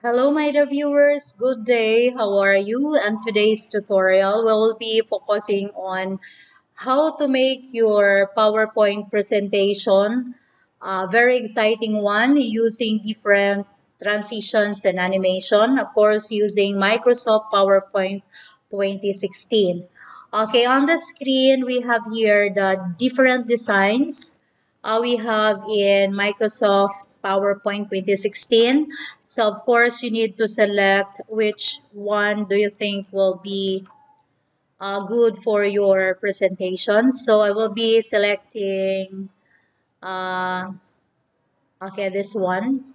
Hello, my dear viewers. Good day. How are you? And today's tutorial, we will be focusing on how to make your PowerPoint presentation. A very exciting one using different transitions and animation. Of course, using Microsoft PowerPoint 2016. Okay, on the screen, we have here the different designs we have in Microsoft PowerPoint 2016. So of course, you need to select which one do you think will be good for your presentation. So I will be selecting, uh, okay, this one.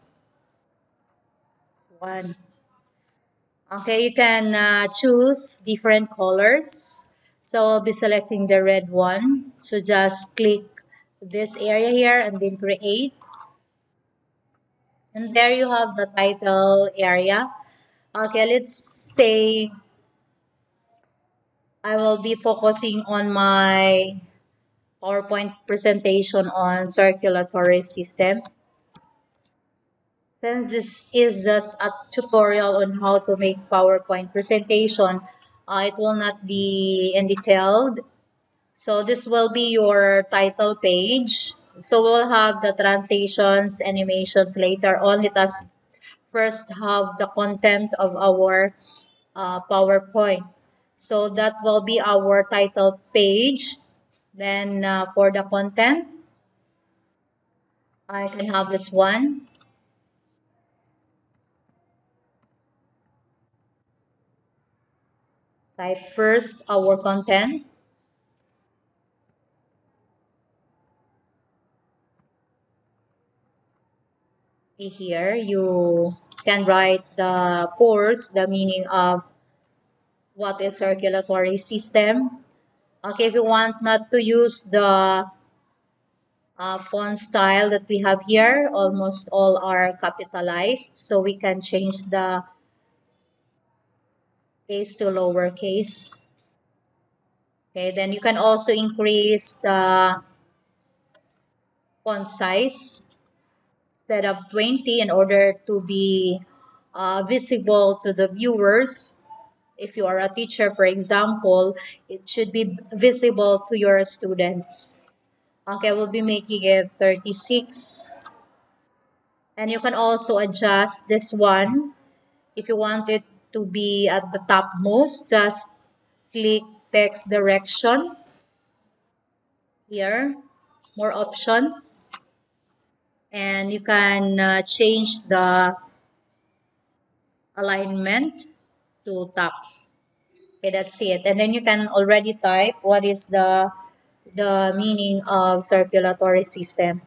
Okay, you can choose different colors. So I'll be selecting the red one. So just click this area here and then create. And there you have the title area. Okay, let's say I will be focusing on my PowerPoint presentation on circulatory system. Since this is just a tutorial on how to make PowerPoint presentation, it will not be in detailed. So this will be your title page. So we'll have the transitions, animations later on. Let us first have the content of our PowerPoint. So that will be our title page. Then for the content, I can have this one. Type first our content. Here you can write the course, the meaning of what is circulatory system. Okay, if you want not to use the font style that we have here, almost all are capitalized, so we can change the case to lowercase. Okay, then you can also increase the font size. Set up 20 in order to be visible to the viewers. If you are a teacher, for example, it should be visible to your students. Okay, we'll be making it 36. And you can also adjust this one. If you want it to be at the topmost, just click text direction here, more options. And you can change the alignment to top. Okay, that's it. And then you can already type what is the meaning of circulatory system.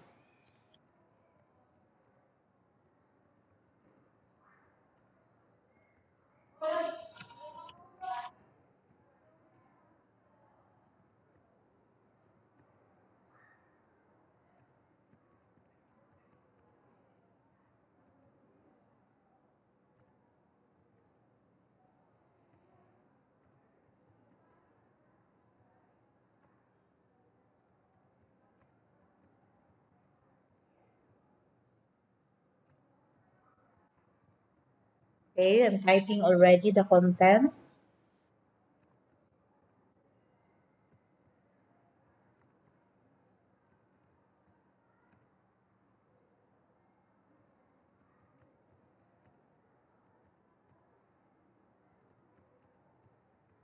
Okay, I'm typing already the content.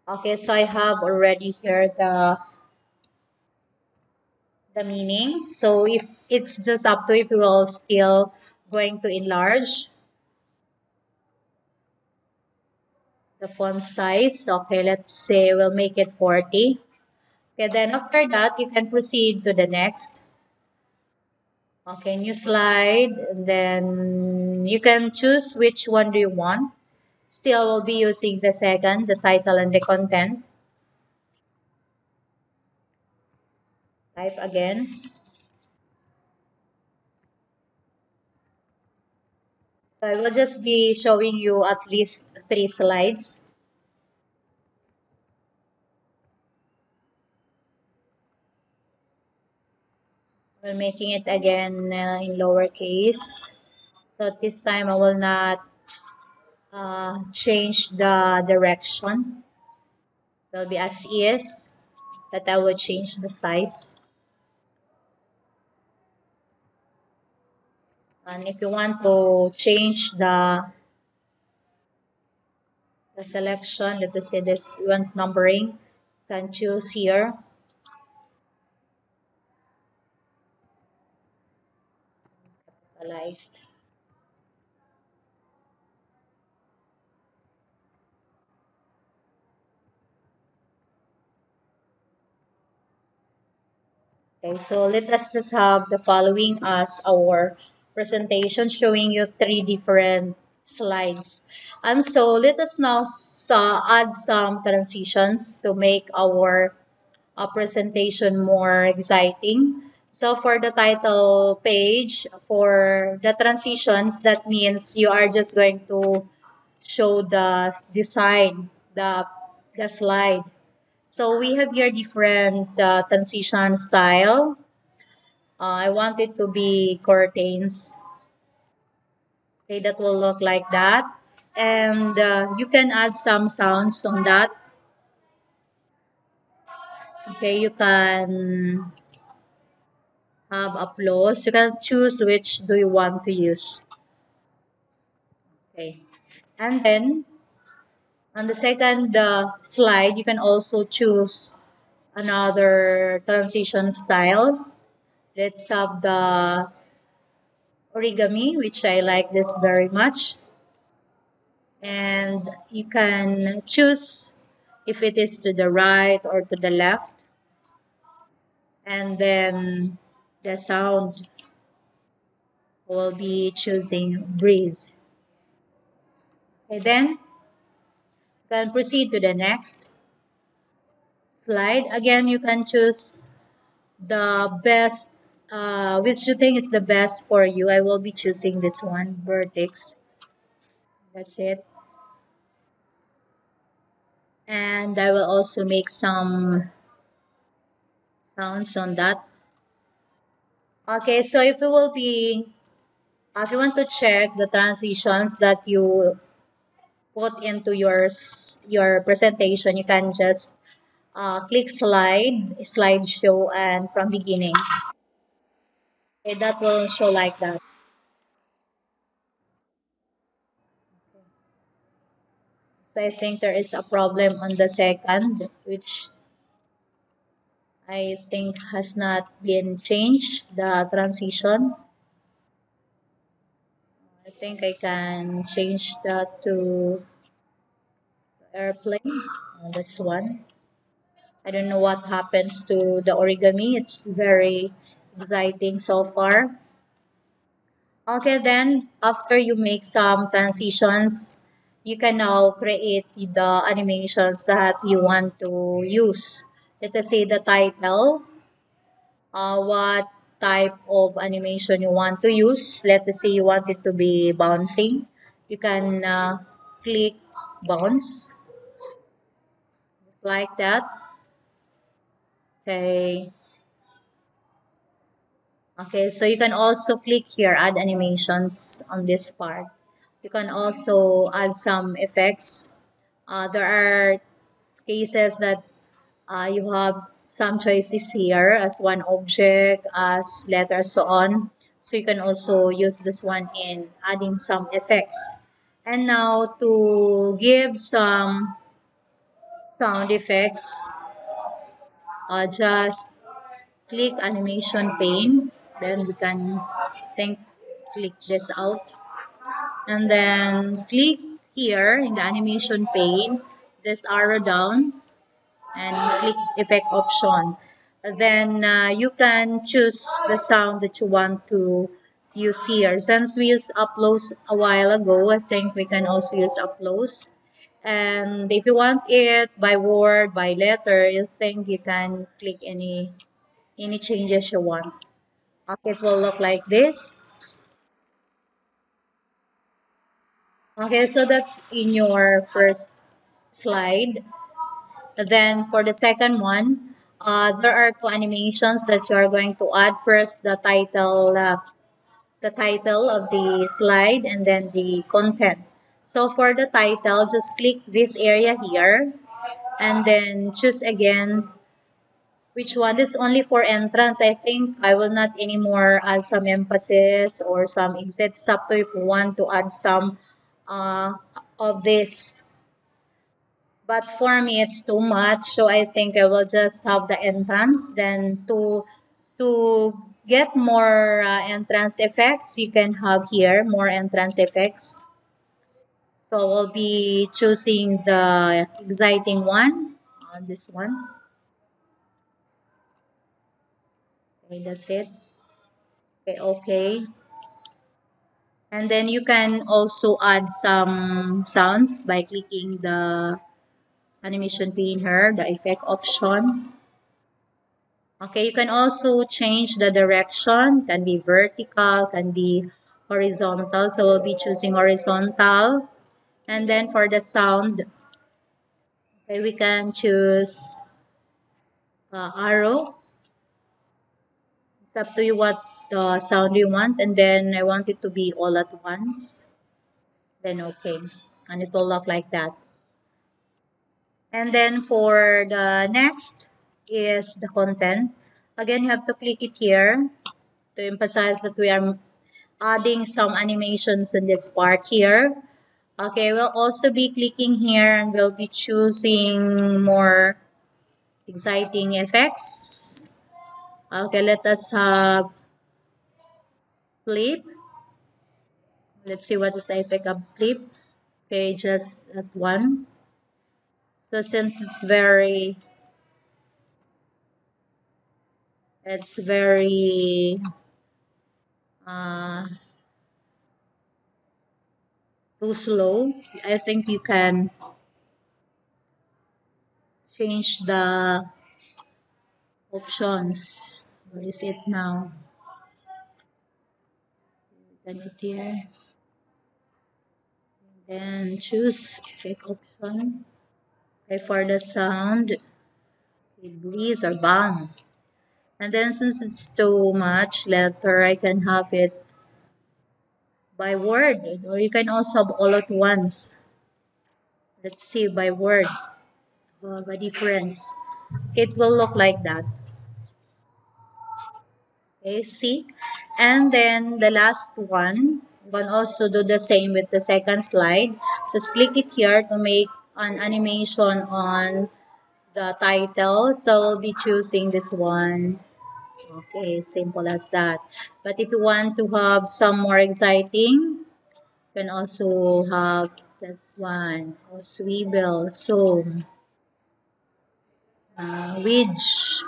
Okay, so I have already here the meaning. So if it's just up to if you will still going to enlarge the font size. Okay, let's say we'll make it 40. Okay, then after that, you can proceed to the next. Okay, new slide. And then you can choose which one do you want. Still, we'll be using the second, the title and the content. Type again. So I will just be showing you at least 3 slides. We're making it again in lowercase. So this time I will not change the direction. It will be as is, but I will change the size. And if you want to change the selection, let us say this, you want numbering, you can choose here. Capitalized. Okay, so let us just have the following as our presentation showing you three different slides. And so let us now add some transitions to make our presentation more exciting. So for the title page, for the transitions, that means you are just going to show the design, the slide. So we have here different transition style. I want it to be curtains. Okay, that will look like that. And you can add some sounds on that. Okay, you can have applause. You can choose which do you want to use. Okay, and then on the second slide, you can also choose another transition style. Let's have the origami, which I like this very much. And you can choose if it is to the right or to the left. And then the sound will be choosing breeze. Okay, then you can proceed to the next slide. Again, you can choose the best, which you think is the best for you. I will be choosing this one, vertex. That's it. And I will also make some sounds on that. Okay, so if you want to check the transitions that you put into your presentation, you can just click slideshow, and from beginning. Okay, that will show like that. So I think there is a problem on the second, which I think has not been changed, the transition. I think I can change that to airplane. That's one. I don't know what happens to the origami. It's very exciting so far. Okay, then after you make some transitions, you can now create the animations that you want to use. Let us say the title, what type of animation you want to use. Let us say you want it to be bouncing. You can click bounce, just like that. Okay. Okay, so you can also click here, add animations on this part. You can also add some effects. There are cases that you have some choices here as one object, as letters, so on. So you can also use this one in adding some effects. And now to give some sound effects, just click animation pane. Then we can think click this out. And then click here in the animation pane, this arrow down, and click effect option. Then you can choose the sound that you want to use here. Since we used uploads a while ago, I think we can also use uploads. And if you want it by word, by letter, you think you can click any changes you want. Okay, it will look like this. Okay, so that's in your first slide. Then for the second one, there are two animations that you are going to add. First, the title of the slide, and then the content. So for the title, just click this area here and then choose again which one. This is only for entrance. I think I will not anymore add some emphasis or some exit. It's up to if you want to add some uh, of this. But for me, it's too much. So I think I will just have the entrance. Then to get more entrance effects, you can have here more entrance effects. So we'll be choosing the exciting one on this one. Okay, that's it. Okay, okay. And then you can also add some sounds by clicking the animation pane here, the effect option. Okay, you can also change the direction, can be vertical, can be horizontal. So we'll be choosing horizontal. And then for the sound, okay, we can choose arrow. It's up to you what the sound you want. And then I want it to be all at once. Then okay. And it will look like that. And then for the next is the content. Again, you have to click it here to emphasize that we are adding some animations in this part here. Okay, we'll also be clicking here and we'll be choosing more exciting effects. Okay, let us have flip. Let's see what is the effect of flip. Okay, just that one. So since it's very uh, too slow, I think you can change the options. Where is it now? Then it here. Then choose effect option. Okay, for the sound, okay, breeze or bang. And then since it's too much letter, I can have it by word, or you can also have all at once. Let's see by word, by difference. It will look like that. Okay, see? And then the last one, you can also do the same with the second slide. Just click it here to make an animation on the title. So we'll be choosing this one. Okay, simple as that. But if you want to have some more exciting, you can also have that one. Or swivel, zoom, wedge,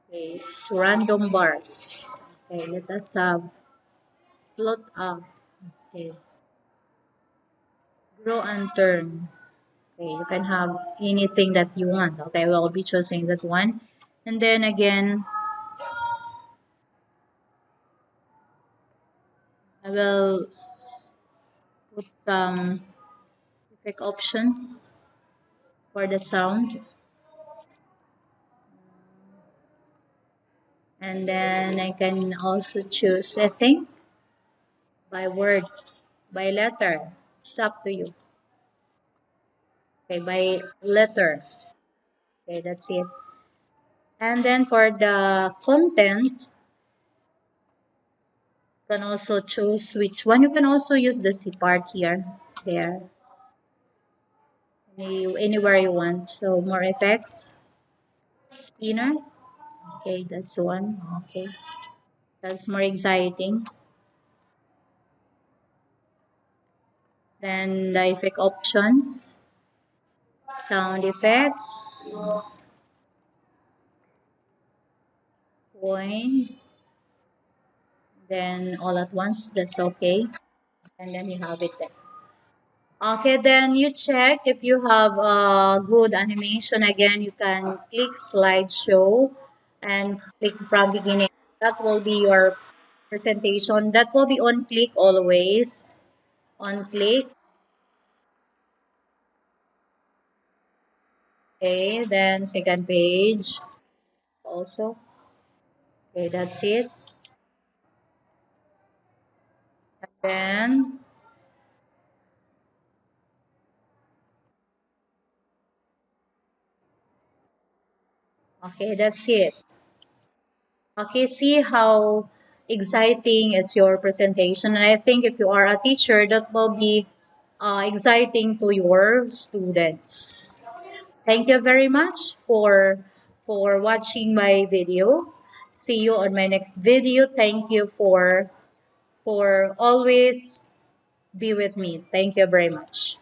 okay, random bars. Okay, let us have plot up. Okay, grow and turn. Okay, you can have anything that you want. Okay, we'll be choosing that one. And then again, I will put some effect options for the sound. And then I can also choose, I think, by word, by letter. It's up to you. Okay, by letter. Okay, that's it. And then for the content, you can also choose which one. You can also use the C part here, there, anywhere you want. So more effects, spinner. Okay, that's one. Okay, that's more exciting. Then the effect options, sound effects, point, then all at once, that's okay. And then you have it there. Okay, then you check if you have a good animation. Again, you can click slideshow and click from beginning. That will be your presentation. That will be on click always. On click. Okay, then second page also. Okay, that's it. And then Okay, that's it. Okay, see how exciting is your presentation. And I think if you are a teacher, that will be exciting to your students. Thank you very much for watching my video. See you on my next video. Thank you for always be with me. Thank you very much.